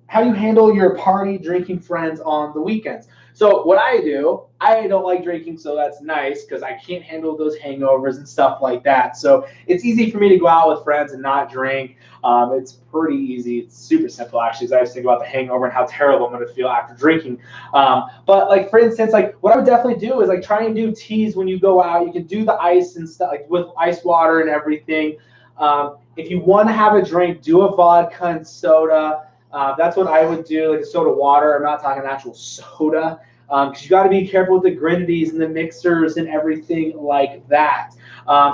how do you handle your party drinking friends on the weekends? So what I do, I don't like drinking, so that's nice because I can't handle those hangovers and stuff like that. So it's easy for me to go out with friends and not drink. It's pretty easy. It's super simple actually. 'Cause I just think about the hangover and how terrible I'm going to feel after drinking. But like for instance, like what I would definitely do is like try and do teas when you go out. You can do the ice and stuff like with ice water and everything. If you want to have a drink, do a vodka and soda. That's what I would do, like a soda water. I'm not talking actual soda, because you got to be careful with the grenadies and the mixers and everything like that.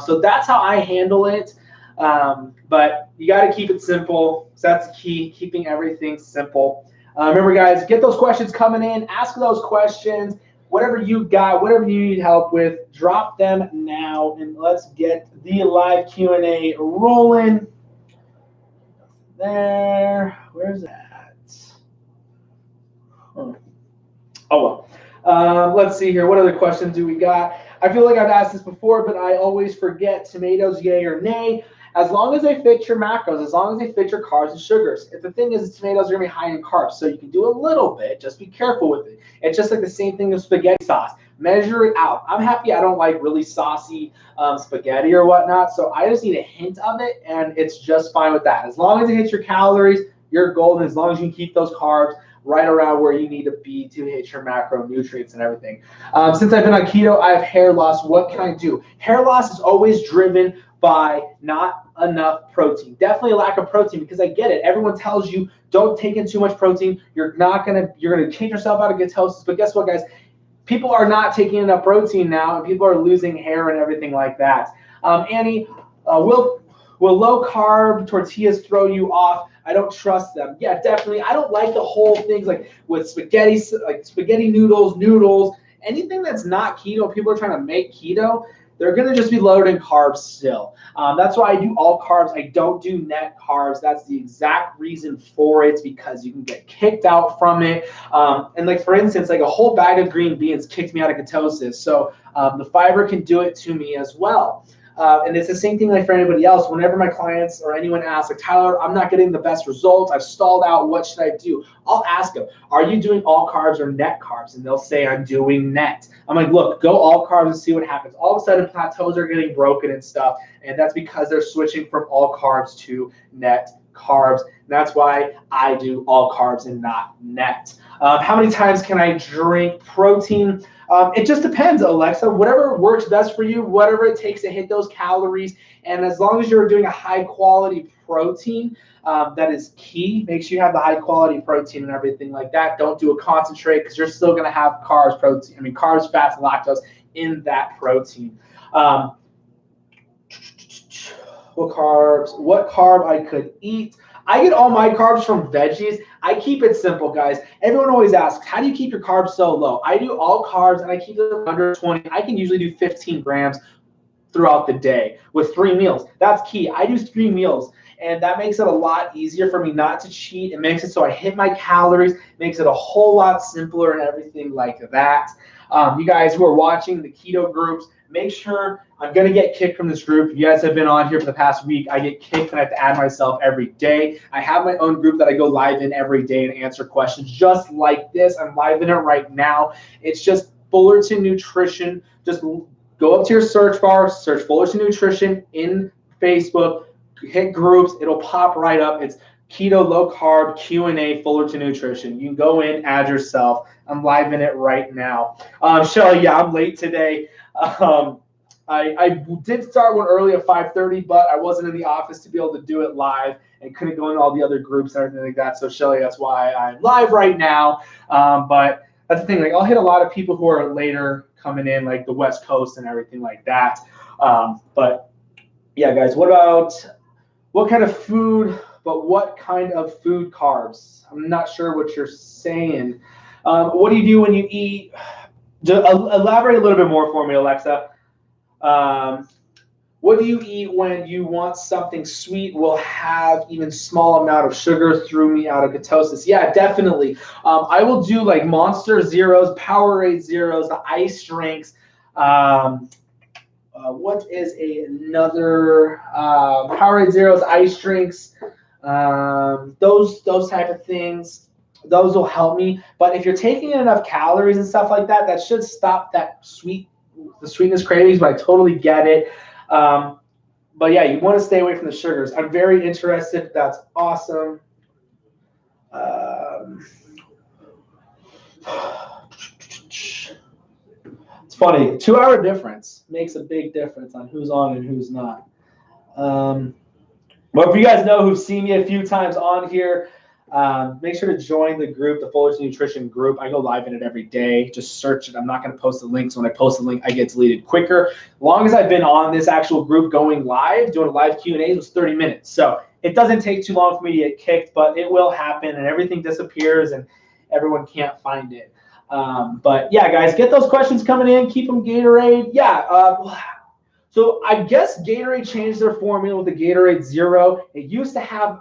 So that's how I handle it. But you got to keep it simple. So that's the key, keeping everything simple. Remember, guys, get those questions coming in. Ask those questions. Whatever you got, whatever you need help with, drop them now, and let's get the live Q&A rolling. There, where's that? Oh well. Let's see here. What other questions do we got? I feel like I've asked this before, but I always forget. Tomatoes, yay or nay? As long as they fit your macros, as long as they fit your carbs and sugars. If the thing is, tomatoes are gonna be high in carbs, so you can do a little bit. Just be careful with it. It's just like the same thing with spaghetti sauce. Measure it out. I'm happy I don't like really saucy spaghetti or whatnot, so I just need a hint of it, and it's just fine with that. As long as it hits your calories, you're golden. As long as you can keep those carbs right around where you need to be to hit your macronutrients and everything. Since I've been on keto, I have hair loss. What can I do? Hair loss is always driven by not enough protein. Definitely a lack of protein, because I get it. Everyone tells you don't take in too much protein. You're gonna change yourself out of ketosis. But guess what, guys? People are not taking enough protein now, and people are losing hair and everything like that. Annie, will low carb tortillas throw you off? I don't trust them. Yeah, definitely. I don't like the whole things like with spaghetti, like spaghetti noodles, anything that's not keto. People are trying to make keto. They're going to just be loaded in carbs still. That's why I do all carbs. I don't do net carbs. That's the exact reason for it, because you can get kicked out from it. And like, for instance, like a whole bag of green beans kicked me out of ketosis. So the fiber can do it to me as well. And it's the same thing like for anybody else. Whenever my clients or anyone asks, like, Tyler, I'm not getting the best results, I've stalled out, what should I do? I'll ask them, are you doing all carbs or net carbs? And they'll say, I'm doing net. I'm like, look, go all carbs and see what happens. All of a sudden, plateaus are getting broken and stuff. And that's because they're switching from all carbs to net carbs. And that's why I do all carbs and not net. How many times can I drink protein? It just depends, Alexa. Whatever works best for you, whatever it takes to hit those calories. And as long as you're doing a high quality protein, that is key. Make sure you have the high quality protein and everything like that. Don't do a concentrate, because you're still going to have carbs, fats, and lactose in that protein. What carb I could eat? I get all my carbs from veggies. I keep it simple, guys. Everyone always asks, how do you keep your carbs so low? I do all carbs, and I keep them under 20. I can usually do 15 grams throughout the day with 3 meals. That's key. I do 3 meals, and that makes it a lot easier for me not to cheat. It makes it so I hit my calories, makes it a whole lot simpler and everything like that. You guys who are watching the keto groups, make sure, I'm going to get kicked from this group. If you guys have been on here for the past week, I get kicked and I have to add myself every day. I have my own group that I go live in every day and answer questions just like this. I'm live in it right now. It's just Fullerton Nutrition. Just go up to your search bar, search Fullerton Nutrition in Facebook, hit groups. It'll pop right up. It's Keto Low Carb Q&A Fullerton Nutrition. You can go in, add yourself. I'm live in it right now. Shelly, yeah, I'm late today. I did start one early at 5:30, but I wasn't in the office to be able to do it live and couldn't go into all the other groups and everything like that. So Shelly, that's why I'm live right now. But that's the thing, like I'll hit a lot of people who are later coming in, like the West Coast and everything like that. But yeah, guys, what kind of food carbs? I'm not sure what you're saying. What do you do when you eat? Elaborate a little bit more for me, Alexa. What do you eat when you want something sweet will have even small amount of sugar threw me out of ketosis? Yeah, definitely. I will do like Monster Zeros, Powerade Zeros, the ice drinks. What is another Powerade Zeros, ice drinks? Those type of things. Those will help me. But if you're taking in enough calories and stuff like that, that should stop the sweetness cravings. But I totally get it. But yeah, you want to stay away from the sugars. I'm very interested. That's awesome. It's funny. 2 hour difference makes a big difference on who's on and who's not. But if you guys know who've seen me a few times on here, make sure to join the group, the Fullerton Nutrition group. I go live in it every day. Just search it. I'm not going to post the links. When I post the link, I get deleted quicker. As long as I've been on this actual group going live, doing a live Q&A, was 30 minutes. So it doesn't take too long for me to get kicked, but it will happen, and everything disappears, and everyone can't find it. But yeah, guys, get those questions coming in. Keep them Gatorade. Yeah. So I guess Gatorade changed their formula with the Gatorade Zero. It used to have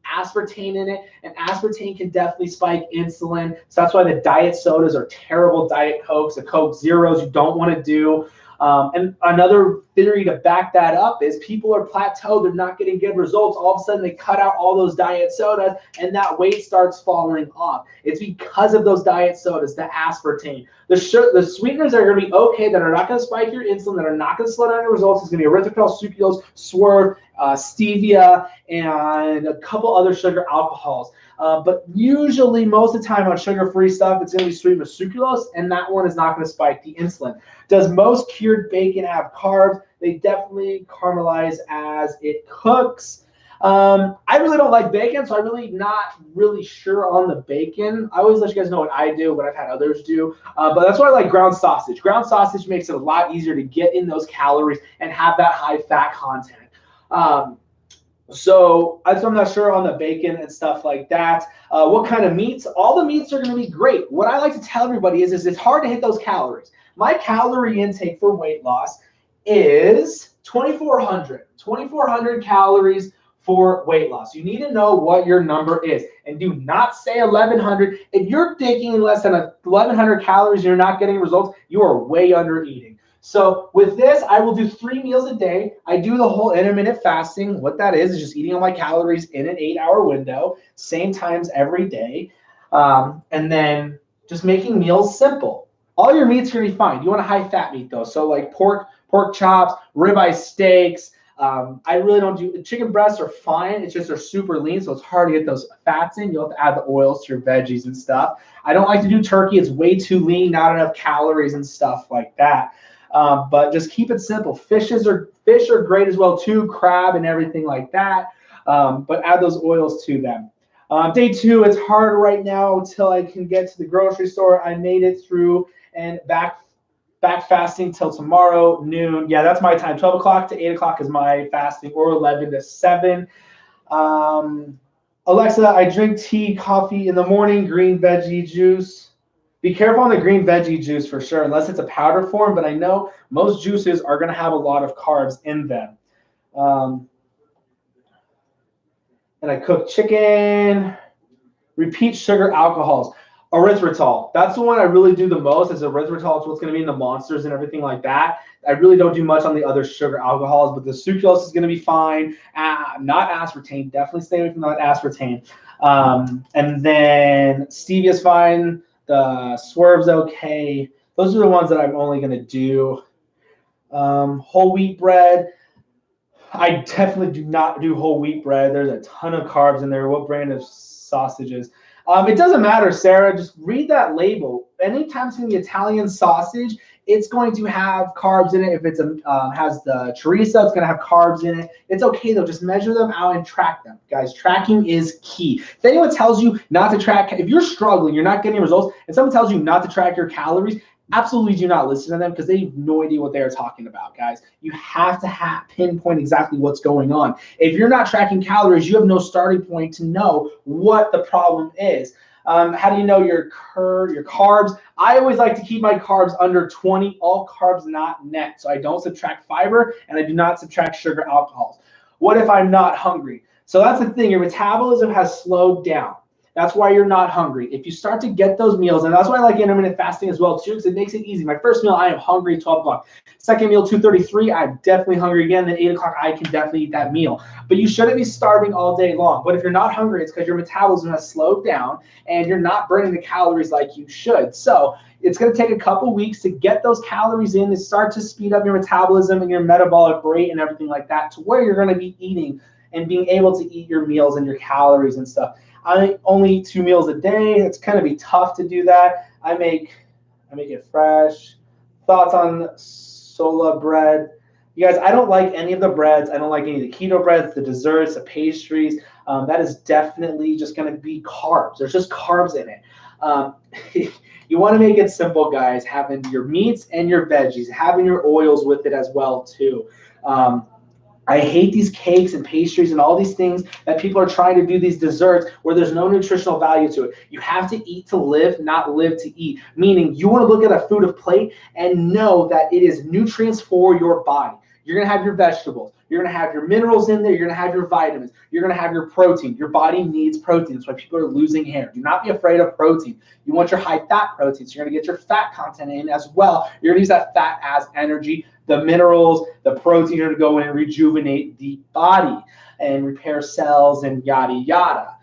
aspartame in it, and aspartame can definitely spike insulin. So that's why the diet sodas are terrible. Diet Cokes, the Coke Zeros you don't want to do. And another theory to back that up is people are plateaued. They're not getting good results. All of a sudden, they cut out all those diet sodas, and that weight starts falling off. It's because of those diet sodas, the aspartame. The sweeteners are going to be okay, that are not going to spike your insulin, that are not going to slow down your results. It's going to be erythritol, sucralose, swerve, stevia, and a couple other sugar alcohols. But usually, most of the time on sugar-free stuff, it's going to be sweetened with sucralose, and that one is not going to spike the insulin. Does most cured bacon have carbs? They definitely caramelize as it cooks. I really don't like bacon, so I'm really not really sure on the bacon. I always let you guys know what I do, what I've had others do. But that's why I like ground sausage. Ground sausage makes it a lot easier to get in those calories and have that high fat content. So I'm not sure on the bacon and stuff like that. What kind of meats? All the meats are going to be great. What I like to tell everybody is it's hard to hit those calories. My calorie intake for weight loss is 2,400 calories for weight loss. You need to know what your number is, and do not say 1,100. If you're taking less than 1,100 calories and you're not getting results, you are way under eating. So with this, I will do 3 meals a day. I do the whole intermittent fasting. What that is just eating all my calories in an 8-hour window, same times every day, and then just making meals simple. All your meats are going to be fine. You want a high-fat meat, though. So like pork chops, ribeye steaks. I really don't do – chicken breasts are fine. It's just they're super lean, so it's hard to get those fats in. You'll have to add the oils to your veggies and stuff. I don't like to do turkey. It's way too lean, not enough calories and stuff like that. But just keep it simple. Fish are great as well, too, crab and everything like that. But add those oils to them. Day 2, it's hard right now until I can get to the grocery store. I made it through and back fasting till tomorrow noon. Yeah, that's my time. 12 o'clock to 8 o'clock is my fasting, or 11 to 7. Alexa, I drink tea, coffee in the morning, green veggie juice. Be careful on the green veggie juice for sure, unless it's a powder form, but I know most juices are going to have a lot of carbs in them. And I cook chicken. Repeat sugar alcohols. Erythritol. That's the one I really do the most, is erythritol. It's what's going to be in the Monsters and everything like that. I really don't do much on the other sugar alcohols, but the sucralose is going to be fine. Not aspartame. Definitely stay away from that aspartame. And then stevia is fine. The swerve's okay. Those are the ones that I'm only going to do. Whole wheat bread. I definitely do not do whole wheat bread. There's a ton of carbs in there. What brand of sausages? It doesn't matter, Sarah. Just read that label. Anytime it's going to be Italian sausage, it's going to have carbs in it. If it's has the chorizo, it's going to have carbs in it. It's okay, though. Just measure them out and track them. Guys, tracking is key. If anyone tells you not to track, if you're struggling, you're not getting results, and someone tells you not to track your calories, absolutely do not listen to them, because they have no idea what they are talking about, guys. You have to pinpoint exactly what's going on. If you're not tracking calories, you have no starting point to know what the problem is. How do you know your carbs? I always like to keep my carbs under 20, all carbs not net. So I don't subtract fiber, and I do not subtract sugar alcohols. What if I'm not hungry? So that's the thing. Your metabolism has slowed down. That's why you're not hungry. If you start to get those meals, and that's why I like intermittent fasting as well too, because it makes it easy. My first meal, I am hungry, 12 o'clock. Second meal, 2:33, I'm definitely hungry again. Then 8 o'clock, I can definitely eat that meal. But you shouldn't be starving all day long. But if you're not hungry, it's because your metabolism has slowed down and you're not burning the calories like you should. So it's going to take a couple weeks to get those calories in and start to speed up your metabolism and your metabolic rate and everything like that to where you're going to be eating and being able to eat your meals and your calories and stuff. I only eat 2 meals a day. It's kind of be tough to do that. I make it fresh. Thoughts on sola bread? You guys, I don't like any of the breads. I don't like any of the keto breads, the desserts, the pastries. That is definitely just going to be carbs. There's just carbs in it. You want to make it simple, guys. Having your meats and your veggies, having your oils with it as well too. I hate these cakes and pastries and all these things that people are trying to do, these desserts where there's no nutritional value to it. You have to eat to live, not live to eat. Meaning you want to look at a food of plate and know that it is nutrients for your body. You're going to have your vegetables. You're going to have your minerals in there. You're going to have your vitamins. You're going to have your protein. Your body needs protein. That's why people are losing hair. Do not be afraid of protein. You want your high fat protein. So you're going to get your fat content in as well. You're going to use that fat as energy. The minerals, the protein are going to go in and rejuvenate the body and repair cells and yada, yada.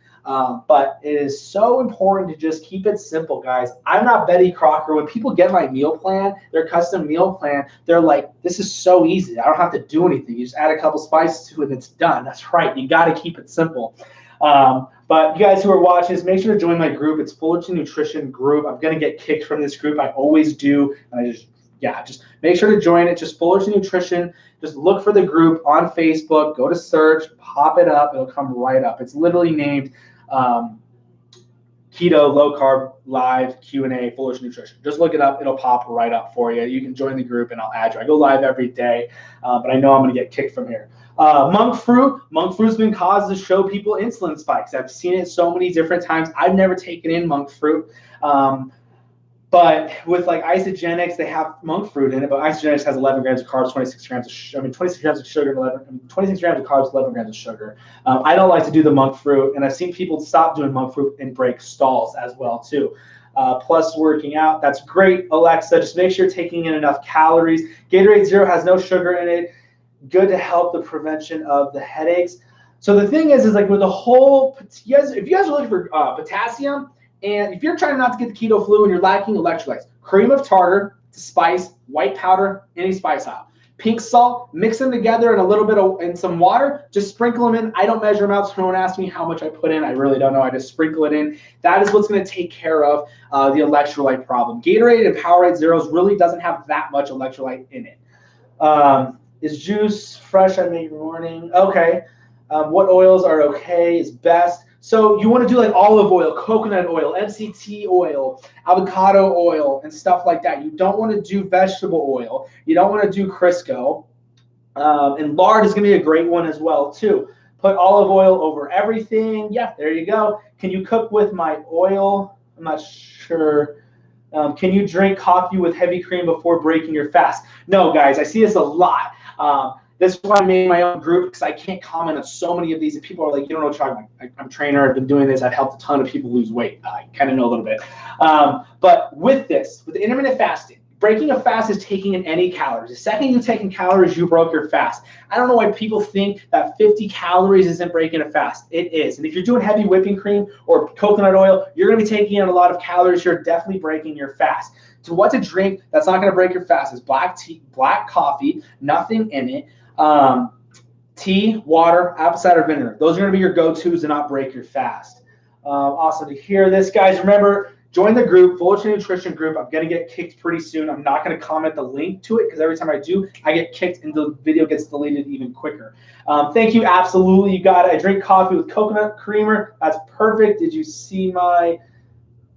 But it is so important to just keep it simple, guys. I'm not Betty Crocker. When people get my meal plan, their custom meal plan, they're like, this is so easy. I don't have to do anything. You just add a couple spices to it and it's done. That's right. You got to keep it simple. But you guys who are watching this, make sure to join my group. It's Fullerton Nutrition Group. I'm going to get kicked from this group. I always do. And just make sure to join it. Just Fullerton Nutrition. Just look for the group on Facebook. Go to search, pop it up. It'll come right up. It's literally named Keto, Low Carb, Live, Q&A, Fullerton Nutrition. Just look it up. It'll pop right up for you. You can join the group and I'll add you. I go live every day, but I know I'm going to get kicked from here. Monk fruit. Monk fruit's been caused to show people insulin spikes. I've seen it so many different times. I've never taken in monk fruit. But with like isogenics, they have monk fruit in it, but isogenics has 11 grams of carbs, 26 grams of sugar, 26 grams of sugar, 26 grams of carbs, 11 grams of sugar. I don't like to do the monk fruit, and I've seen people stop doing monk fruit and break stalls as well too. Plus working out, that's great, Alexa. Just make sure you're taking in enough calories. Gatorade Zero has no sugar in it. Good to help the prevention of the headaches. So the thing is like with the whole, if you guys are looking for potassium, and if you're trying not to get the keto flu and you're lacking electrolytes, cream of tartar to spice, white powder, any spice out. Pink salt, mix them together in a little bit in some water, just sprinkle them in. I don't measure them out, so no one asks me how much I put in. I really don't know. I just sprinkle it in. That is what's going to take care of the electrolyte problem. Gatorade and Powerade Zeros really doesn't have that much electrolyte in it. Is juice fresh I make in the morning? Okay. What oils are okay is best? So you want to do like olive oil, coconut oil, MCT oil, avocado oil, and stuff like that. You don't want to do vegetable oil. You don't want to do Crisco. And lard is going to be a great one as well, too. Put olive oil over everything. Yeah, there you go. Can you cook with my oil? I'm not sure. Can you drink coffee with heavy cream before breaking your fast? No, guys, I see this a lot. This is why I made my own group, because I can't comment on so many of these. And people are like, you don't know what you're talking about. I'm a trainer. I've been doing this. I've helped a ton of people lose weight. I kind of know a little bit. But with the intermittent fasting, breaking a fast is taking in any calories. The second you take in calories, you broke your fast. I don't know why people think that 50 calories isn't breaking a fast. It is. And if you're doing heavy whipping cream or coconut oil, you're going to be taking in a lot of calories. You're definitely breaking your fast. So what to drink that's not going to break your fast is black tea, black coffee, nothing in it. Tea, water, apple cider vinegar. Those are going to be your go-tos to not break your fast. Awesome to hear this, guys. Remember, join the group, Fullerton Nutrition Group. I'm going to get kicked pretty soon. I'm not going to comment the link to it because every time I do, I get kicked and the video gets deleted even quicker. Thank you. Absolutely. You got it. I drink coffee with coconut creamer. That's perfect. Did you see my,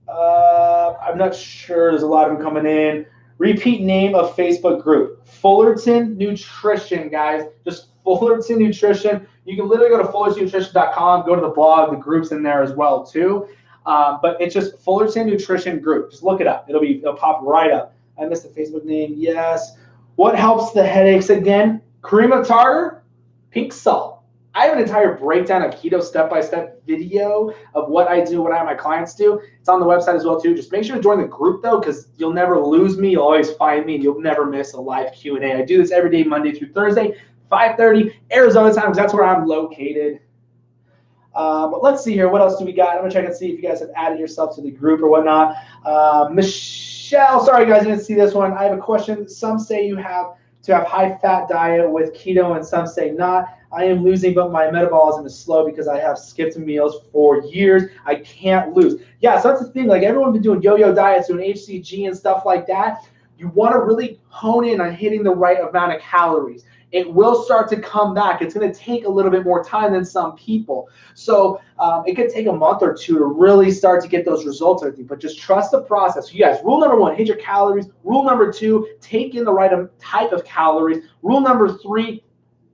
I'm not sure. There's a lot of them coming in. Repeat name of Facebook group, Fullerton Nutrition, guys. Just Fullerton Nutrition. You can literally go to fullertonnutrition.com, go to the blog, the group's in there as well too. But it's just Fullerton Nutrition Group. Just look it up. It'll pop right up. I missed the Facebook name. Yes. What helps the headaches again? Cream of tartar, pink salt. I have an entire breakdown of keto step-by-step video of what I do, what I have my clients do. It's on the website as well too. Just make sure to join the group though, because you'll never lose me. You'll always find me, and you'll never miss a live Q&A. I do this every day, Monday through Thursday, 5:30 Arizona time, because that's where I'm located. But let's see here. What else do we got? I'm gonna check and see if you guys have added yourself to the group or whatnot. Michelle, sorry guys, I didn't see this one. I have a question. Some say you have to have high-fat diet with keto, and some say not. I am losing, but my metabolism is slow because I have skipped meals for years. I can't lose. Yeah, so that's the thing. Like everyone's been doing yo-yo diets, doing HCG and stuff like that. You want to really hone in on hitting the right amount of calories. It will start to come back. It's going to take a little bit more time than some people. So it could take a month or two to really start to get those results, I think. But just trust the process. So you guys, rule number 1, hit your calories. Rule number 2, take in the right type of calories. Rule number 3,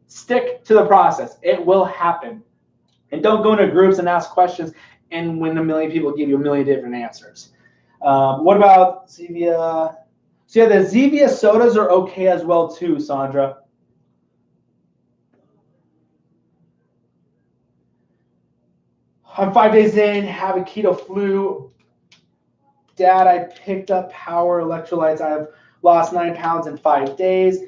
stick to the process. It will happen. And don't go into groups and ask questions and when a million people give you a million different answers. What about Zevia? So yeah, the Zevia sodas are okay as well too, Sandra. I'm 5 days in, have a keto flu. Dad, I picked up power electrolytes. I have lost 9 pounds in 5 days.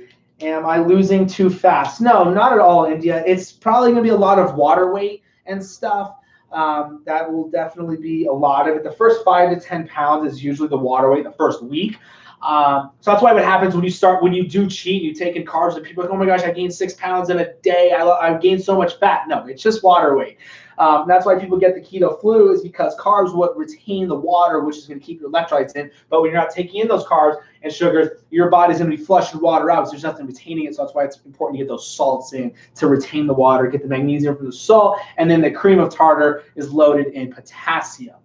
Am I losing too fast? No, not at all, India. It's probably going to be a lot of water weight and stuff. That will definitely be a lot of it. The first 5 to 10 pounds is usually the water weight the first week. So that's why what happens when you do cheat, you take in carbs, and people are like, oh my gosh, I gained 6 pounds in a day. I've gained so much fat. No, it's just water weight. That's why people get the keto flu, is because carbs what retain the water, which is going to keep your electrolytes in. But when you're not taking in those carbs and sugars, your body's going to be flushing water out. So there's nothing retaining it. So that's why it's important to get those salts in to retain the water, get the magnesium from the salt, and then the cream of tartar is loaded in potassium.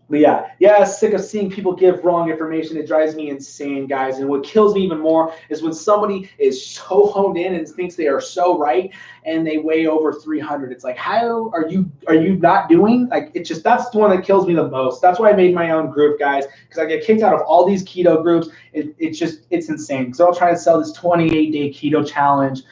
But yeah, sick of seeing people give wrong information. It drives me insane, guys. And what kills me even more is when somebody is so honed in and thinks they are so right, and they weigh over 300. It's like, how are you not doing? Like, it's just, that's the one that kills me the most. That's why I made my own group, guys, because I get kicked out of all these keto groups. It's insane. So I'll try to sell this 28-day keto challenge.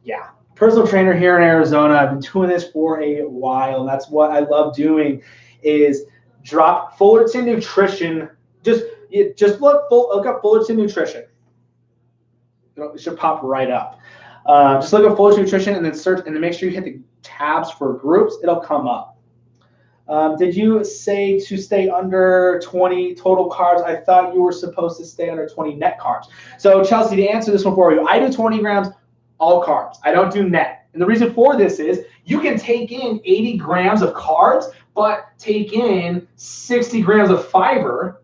Yeah. Personal trainer here in Arizona. I've been doing this for a while, and that's what I love doing, is drop Fullerton Nutrition. Just look up Fullerton Nutrition. It should pop right up. Just look up Fullerton Nutrition and then search, and then make sure you hit the tabs for groups. It'll come up. Did you say to stay under 20 total carbs? I thought you were supposed to stay under 20 net carbs. So Chelsea, to answer this one for you, I do 20 grams all carbs. I don't do net. And the reason for this is you can take in 80 grams of carbs, but take in 60 grams of fiber,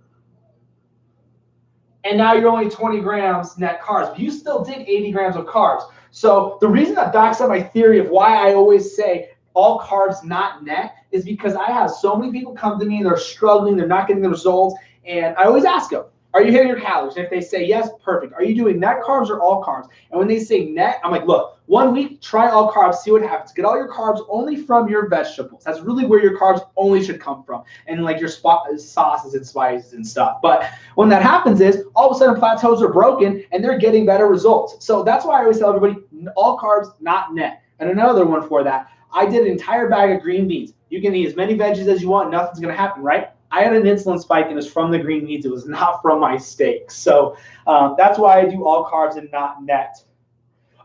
and now you're only 20 grams net carbs. You still did 80 grams of carbs. So the reason that backs up my theory of why I always say all carbs, not net, is because I have so many people come to me and they're struggling, they're not getting the results, and I always ask them, are you hitting your calories? And if they say yes, perfect. Are you doing net carbs or all carbs? And when they say net, I'm like, look, 1 week, try all carbs, see what happens. Get all your carbs only from your vegetables. That's really where your carbs only should come from, and like your sauces and spices and stuff. But when that happens is all of a sudden plateaus are broken and they're getting better results. So that's why I always tell everybody, all carbs, not net. And another one for that, I did an entire bag of green beans. You can eat as many veggies as you want. Nothing's going to happen, right? I had an insulin spike, and it was from the green beans. It was not from my steak. So that's why I do all carbs and not net.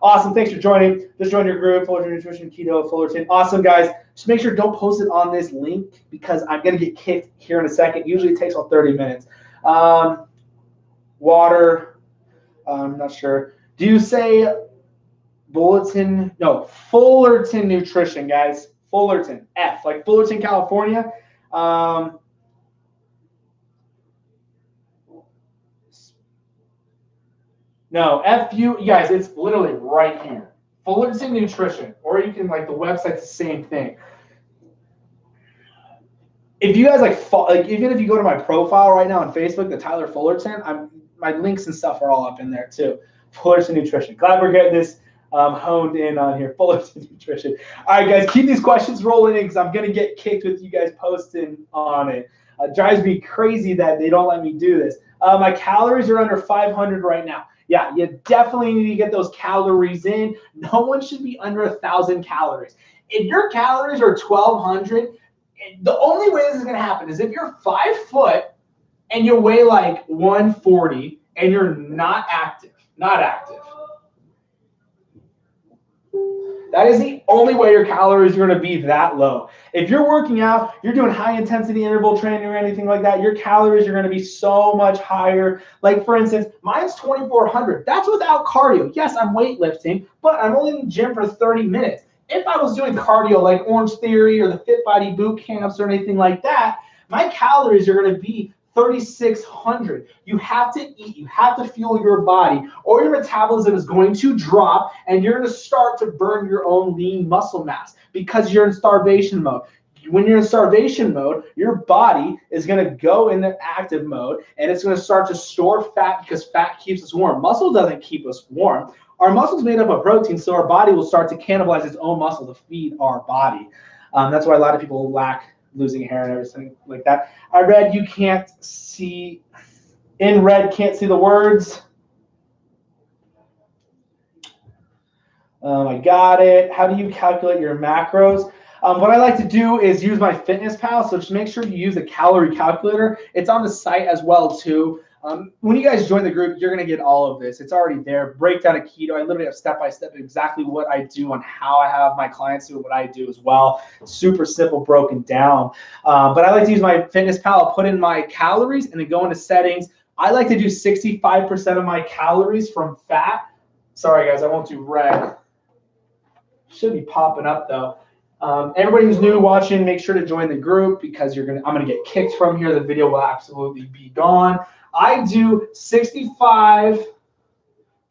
Awesome. Thanks for joining. Just join your group, Fullerton Nutrition, Keto, Fullerton. Awesome, guys. Just make sure don't post it on this link because I'm going to get kicked here in a second. Usually it takes about 30 minutes. Water. I'm not sure. Do you say Bulletin? No, Fullerton Nutrition, guys. Fullerton. F, like Fullerton, California. No, FU, guys, it's literally right here. Fullerton Nutrition, or you can, like, the website's the same thing. If you guys like, even if you go to my profile right now on Facebook, the Tyler Fullerton, my links and stuff are all up in there too. Fullerton Nutrition. Glad we're getting this honed in on here. Fullerton Nutrition. All right, guys, keep these questions rolling in because I'm gonna get kicked with you guys posting on it. It drives me crazy that they don't let me do this. My calories are under 500 right now. Yeah, you definitely need to get those calories in. No one should be under 1,000 calories. If your calories are 1,200, the only way this is going to happen is if you're 5 foot and you weigh like 140 and you're not active. That is the only way your calories are going to be that low. If you're working out, you're doing high intensity interval training or anything like that, your calories are going to be so much higher. Like for instance, mine's 2,400. That's without cardio. Yes, I'm weightlifting, but I'm only in the gym for 30 minutes. If I was doing cardio like Orange Theory or the Fit Body boot camps or anything like that, my calories are going to be 3,600. You have to eat, you have to fuel your body, or your metabolism is going to drop and you're going to start to burn your own lean muscle mass because you're in starvation mode. When you're in starvation mode, your body is going to go into active mode and it's going to start to store fat because fat keeps us warm. Muscle doesn't keep us warm. Our muscle's made up of protein, so our body will start to cannibalize its own muscle to feed our body. That's why a lot of people lack losing hair and everything like that. I read you can't see, in red can't see the words. I got it. How do you calculate your macros? What I like to do is use my Fitness Pal, so just make sure you use a calorie calculator. It's on the site as well too. When you guys join the group, you're going to get all of this. It's already there. Breakdown of keto. I literally have step-by-step exactly what I do and how I have my clients do what I do as well. Super simple, broken down. But I like to use my Fitness Pal. I'll put in my calories and then go into settings. I like to do 65% of my calories from fat. Sorry, guys, I won't do red. Should be popping up, though. Everybody who's new watching, make sure to join the group because I'm gonna get kicked from here. The video will absolutely be gone. I do 65%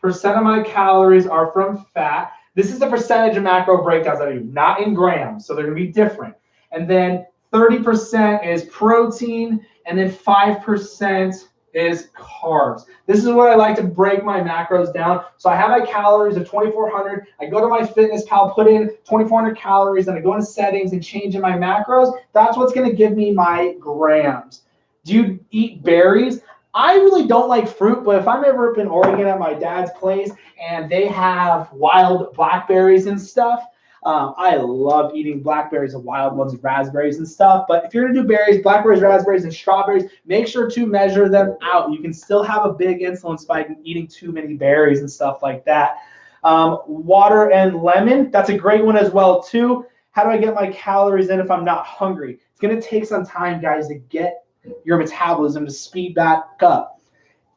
of my calories are from fat. This is the percentage of macro breakdowns that I do, not in grams, so they're gonna be different. And then 30% is protein, and then 5% is carbs. This is what I like to break my macros down. So I have my calories of 2,400. I go to my Fitness Pal, put in 2,400 calories, and I go into settings and change in my macros. That's what's going to give me my grams. Do you eat berries? I really don't like fruit, but if I'm ever up in Oregon at my dad's place and they have wild blackberries and stuff, I love eating blackberries and wild ones, raspberries and stuff. But if you're going to do berries, blackberries, raspberries, and strawberries, make sure to measure them out. You can still have a big insulin spike in eating too many berries and stuff like that. Water and lemon, that's a great one as well, too. How do I get my calories in if I'm not hungry? It's going to take some time, guys, to get your metabolism to speed back up.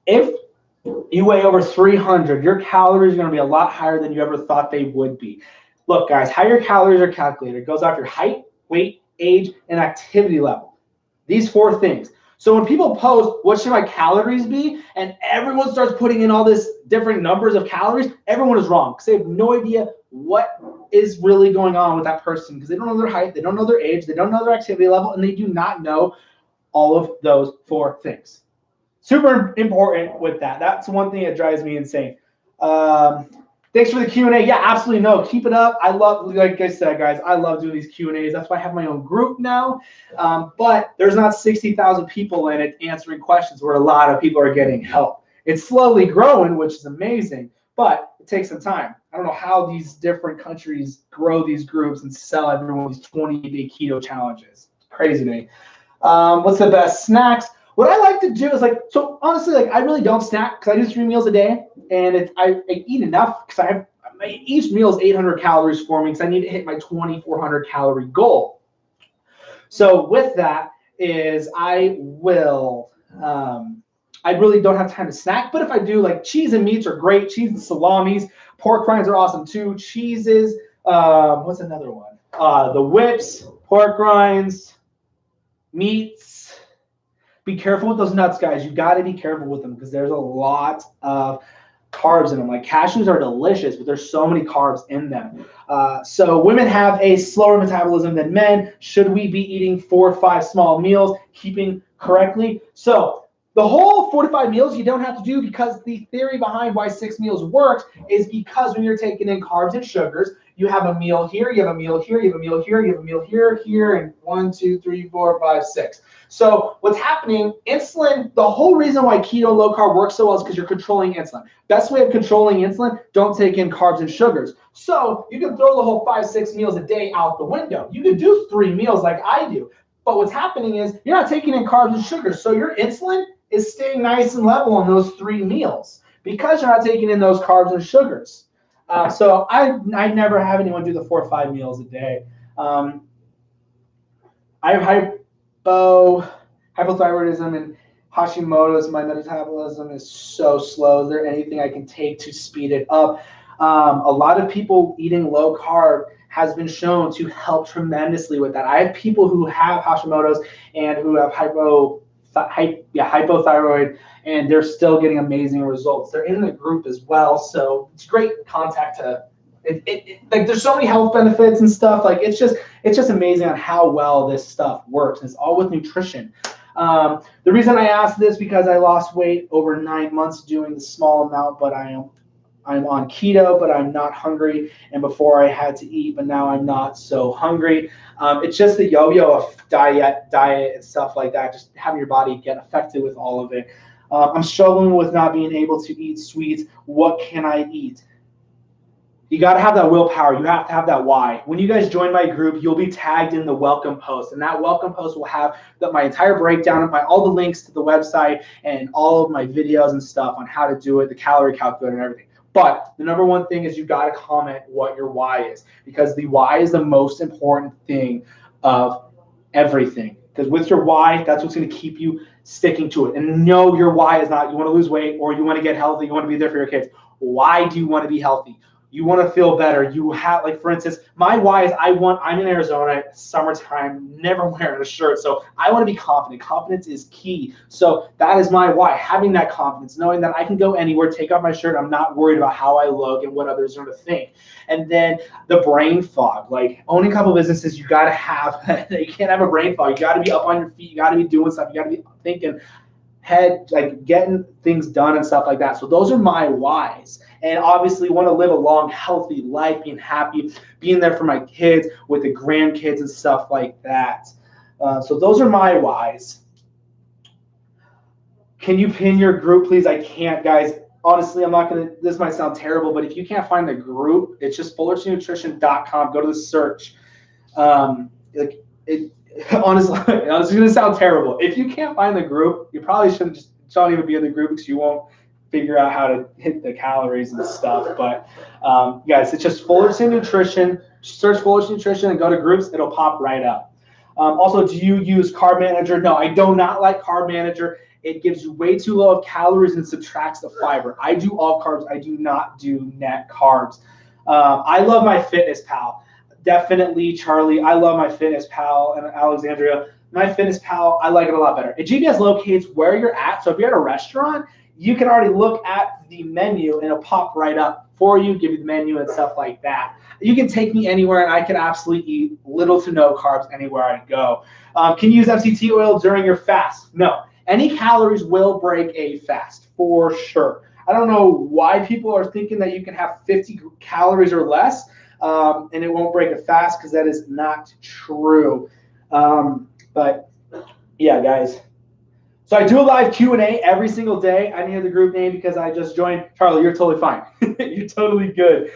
If you weigh over 300, your calories are going to be a lot higher than you ever thought they would be. Look, guys, how your calories are calculated. It goes off your height, weight, age, and activity level. These 4 things. So when people post, what should my calories be? And everyone starts putting in all this different numbers of calories, everyone is wrong because they have no idea what is really going on with that person because they don't know their height, they don't know their age, they don't know their activity level, and they do not know all of those 4 things. Super important with that. That's one thing that drives me insane. Thanks for the Q&A. Yeah, absolutely. No, keep it up. I love, like I said, guys, I love doing these Q&As. That's why I have my own group now. But there's not 60,000 people in it answering questions where a lot of people are getting help. It's slowly growing, which is amazing, but it takes some time. I don't know how these different countries grow these groups and sell everyone these 20-day keto challenges. It's crazy to me. What's the best snacks? What I like to do is so honestly, I really don't snack because I do 3 meals a day and I eat enough because each meal is 800 calories for me because I need to hit my 2,400 calorie goal. So with that is I really don't have time to snack, but if I do, cheese and meats are great. Cheese and salamis, pork rinds are awesome too. Cheeses, what's another one? The whips, pork rinds, meats. Be careful with those nuts, guys. You got to be careful with them because there's a lot of carbs in them. Like cashews are delicious, but there's so many carbs in them. So women have a slower metabolism than men. Should we be eating 4 or 5 small meals, keeping correctly? So The whole 4 to 5 meals you don't have to do, because the theory behind why 6 meals works is because when you're taking in carbs and sugars, you have a meal here, you have a meal here, you have a meal here, you have a meal here, here, and 1, 2, 3, 4, 5, 6. So what's happening, insulin, the whole reason why keto low carb works so well is because you're controlling insulin. Best way of controlling insulin, don't take in carbs and sugars. So you can throw the whole 5, 6 meals a day out the window. You can do 3 meals like I do. But what's happening is you're not taking in carbs and sugars. So your insulin is staying nice and level on those 3 meals because you're not taking in those carbs and sugars. So I never have anyone do the 4 or 5 meals a day. I have hypothyroidism and Hashimoto's. My metabolism is so slow. Is there anything I can take to speed it up? A lot of people eating low carb has been shown to help tremendously with that. I have people who have Hashimoto's and who have hypothyroid, and they're still getting amazing results. They're in the group as well, so it's great contact to. Like there's so many health benefits and stuff. Like it's just amazing on how well this stuff works. It's all with nutrition. The reason I asked this because I lost weight over 9 months doing the small amount, but I'm on keto, but I'm not hungry. And before I had to eat, but now I'm not so hungry. It's just the yo-yo of diet and stuff like that. Just having your body get affected with all of it. I'm struggling with not being able to eat sweets. What can I eat? You got to have that willpower. You have to have that why. When you guys join my group, you'll be tagged in the welcome post, and that welcome post will have my entire breakdown of all the links to the website and all of my videos and stuff on how to do it, the calorie calculator and everything. But the number one thing is you got to comment what your why is, because the why is the most important thing of everything. Because with your why, that's what's going to keep you sticking to it. And no, your why is not you want to lose weight or you want to get healthy, you want to be there for your kids. Why do you want to be healthy? You want to feel better. You have, like, for instance, my why is I'm in Arizona, summertime, never wearing a shirt. So I want to be confident. Confidence is key. So that is my why, having that confidence, knowing that I can go anywhere, take off my shirt. I'm not worried about how I look and what others are going to think. And then the brain fog, like owning a couple of businesses, you got to have, you can't have a brain fog. You got to be up on your feet. You got to be doing stuff. You got to be thinking head, like getting things done and stuff like that. So those are my whys. And obviously want to live a long, healthy life, being happy, being there for my kids, with the grandkids and stuff like that. So those are my whys. Can you pin your group, please? I can't, guys. Honestly, I'm not going to, this might sound terrible, but if you can't find the group, it's just fullertonnutrition.com. Go to the search. Honestly, it's going to sound terrible. If you can't find the group, you probably shouldn't don't even be in the group, because you won't figure out how to hit the calories and stuff. But guys, it's just Fullerton Nutrition. Search Fullerton Nutrition and go to groups. It'll pop right up. Also, do you use Carb Manager? No, I do not like Carb Manager. It gives you way too low of calories and subtracts the fiber. I do all carbs. I do not do net carbs. I love my Fitness Pal. Definitely, Charlie. I love my Fitness Pal, and Alexandria. My Fitness Pal, I like it a lot better. It GPS locates where you're at. So if you're at a restaurant, you can already look at the menu and it'll pop right up for you, give you the menu and stuff like that. You can take me anywhere, and I can absolutely eat little to no carbs anywhere I go. Can you use MCT oil during your fast? No. Any calories will break a fast, for sure. I don't know why people are thinking that you can have 50 calories or less and it won't break a fast, because that is not true. But yeah, guys. So I do a live Q&A every single day. I need the group name because I just joined. Charlie, you're totally fine. You're totally good.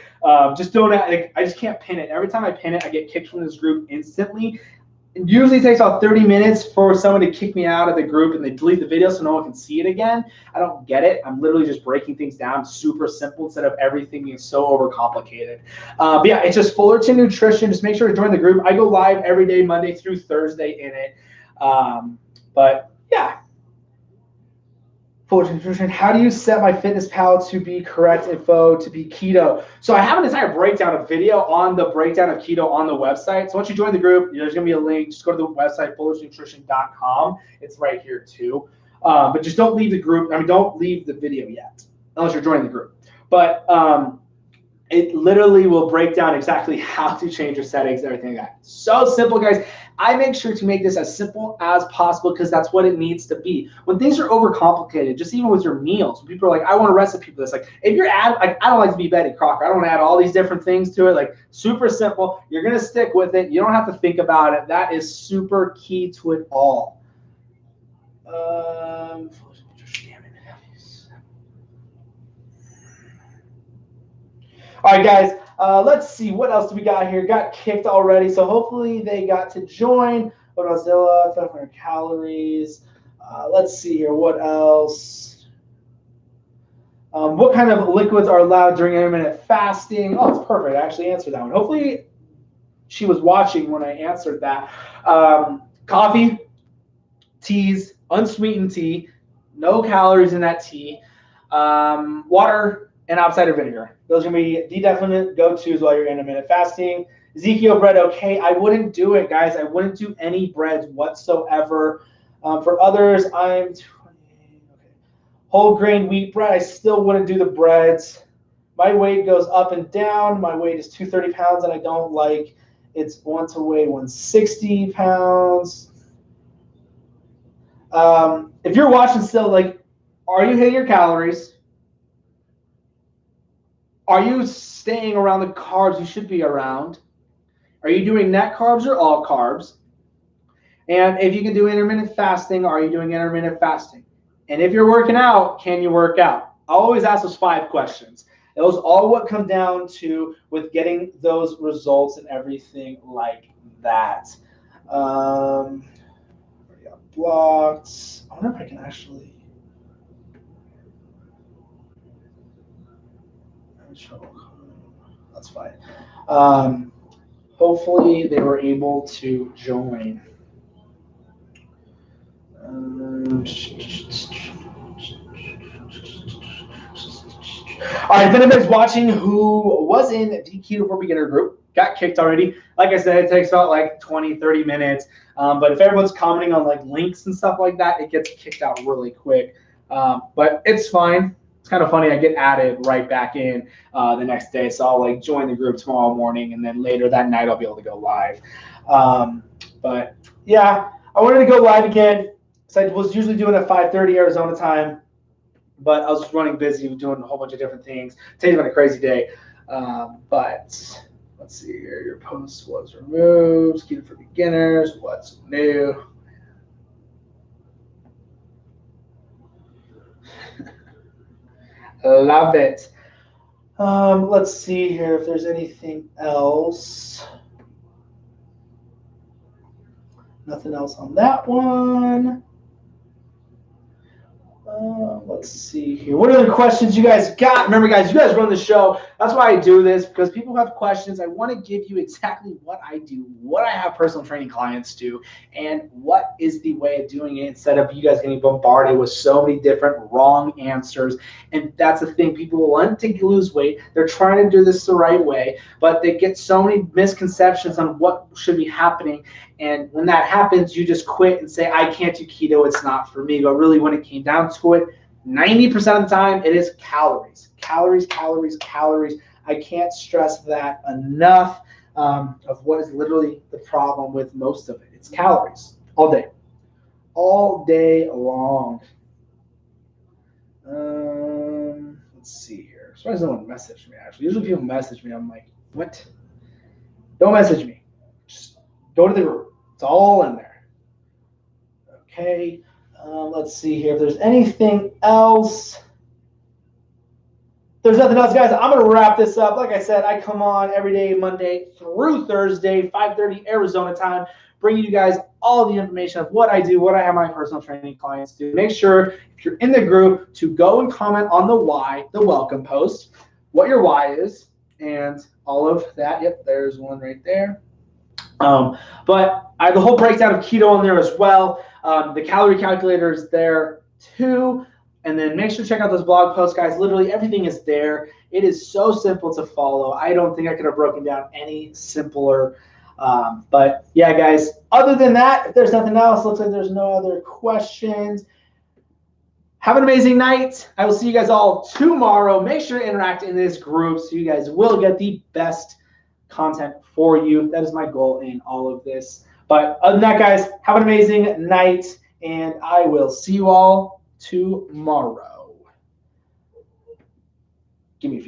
Just don't, I just can't pin it. Every time I pin it, I get kicked from this group instantly. It usually takes about 30 minutes for someone to kick me out of the group, and they delete the video so no one can see it again. I don't get it. I'm literally just breaking things down super simple instead of everything being so overcomplicated. But yeah, it's just Fullerton Nutrition. Just make sure to join the group. I go live every day, Monday through Thursday in it. But yeah. Fullerton Nutrition. How do you set my Fitness Pal to be correct info to be keto? So I have an entire breakdown of video on the breakdown of keto on the website. So once you join the group, there's going to be a link. Just go to the website, fullertonnutrition.com. It's right here too. But just don't leave the group. I mean, don't leave the video yet, unless you're joining the group. But It literally will break down exactly how to change your settings, everything like that. So simple, guys. I make sure to make this as simple as possible because that's what it needs to be. When things are overcomplicated, just even with your meals, when people are like, I want a recipe for this. Like, if you're like, I don't like to be Betty Crocker. I don't want to add all these different things to it. Like, super simple. You're going to stick with it. You don't have to think about it. That is super key to it all. All right, guys, let's see. What else do we got here? Got kicked already, so hopefully they got to join. What about Zilla? 500 calories. Let's see here. What else? What kind of liquids are allowed during intermittent fasting? Oh, it's perfect. I actually answered that one. Hopefully she was watching when I answered that. Coffee, teas, unsweetened tea, no calories in that tea, water, and apple cider vinegar. Those are going to be the definite go-tos while you're intermittent fasting. Ezekiel bread, okay. I wouldn't do it, guys. I wouldn't do any breads whatsoever. For others, I'm 20. Okay. Whole grain wheat bread, I still wouldn't do the breads. My weight goes up and down. My weight is 230 pounds, and I don't like it's want to weigh 160 pounds. If you're watching still, like, are you hitting your calories? Are you staying around the carbs you should be around? Are you doing net carbs or all carbs? And if you can do intermittent fasting, are you doing intermittent fasting? And if you're working out, can you work out? I always ask those 5 questions. Those all what come down to with getting those results and everything like that. Got blocked. I wonder if I can actually. That's fine. Hopefully they were able to join. All right, if anybody's watching who was in the Keto for Beginner group, got kicked already. Like I said, it takes about like 20, 30 minutes. But if everyone's commenting on like links and stuff like that, it gets kicked out really quick. But it's fine. It's kind of funny. I get added right back in the next day. So I'll like join the group tomorrow morning, and then later that night I'll be able to go live. But yeah, I wanted to go live again. So I was usually doing at 5:30 Arizona time, but I was running busy doing a whole bunch of different things. Today's been a crazy day. But let's see here. Your post was removed. Keto for beginners. What's new? Love it. Let's see here if there's anything else. Nothing else on that one. Let's see here. What other questions you guys got? Remember, guys, you guys run the show. That's why I do this, because people have questions. I want to give you exactly what I do, what I have personal training clients do, and what is the way of doing it instead of you guys getting bombarded with so many different wrong answers. And that's the thing. People want to lose weight. They're trying to do this the right way, but they get so many misconceptions on what should be happening. And when that happens, you just quit and say, I can't do keto. It's not for me. But really, when it came down to it, 90% of the time, it is calories. Calories, calories, calories. I can't stress that enough of what is literally the problem with most of it. It's calories all day. All day long. Let's see here. As far as no one messaged me, actually. Usually people message me. I'm like, what? Don't message me. Just go to the group. It's all in there. Okay. Let's see here if there's anything else. If there's nothing else, guys, I'm going to wrap this up. Like I said, I come on every day, Monday through Thursday, 5:30 Arizona time, bringing you guys all the information of what I do, what I have my personal training clients do. Make sure if you're in the group to go and comment on the why, the welcome post, what your why is, and all of that. Yep, there's one right there. But I have the whole breakdown of keto on there as well. The calorie calculator is there too. And then make sure to check out those blog posts, guys. Literally everything is there. It is so simple to follow. I don't think I could have broken down any simpler. But yeah, guys, other than that, if there's nothing else, looks like there's no other questions. Have an amazing night. I will see you guys all tomorrow. Make sure to interact in this group so you guys will get the best content for you. That is my goal in all of this. But other than that, guys, have an amazing night, and I will see you all tomorrow. Give me a few.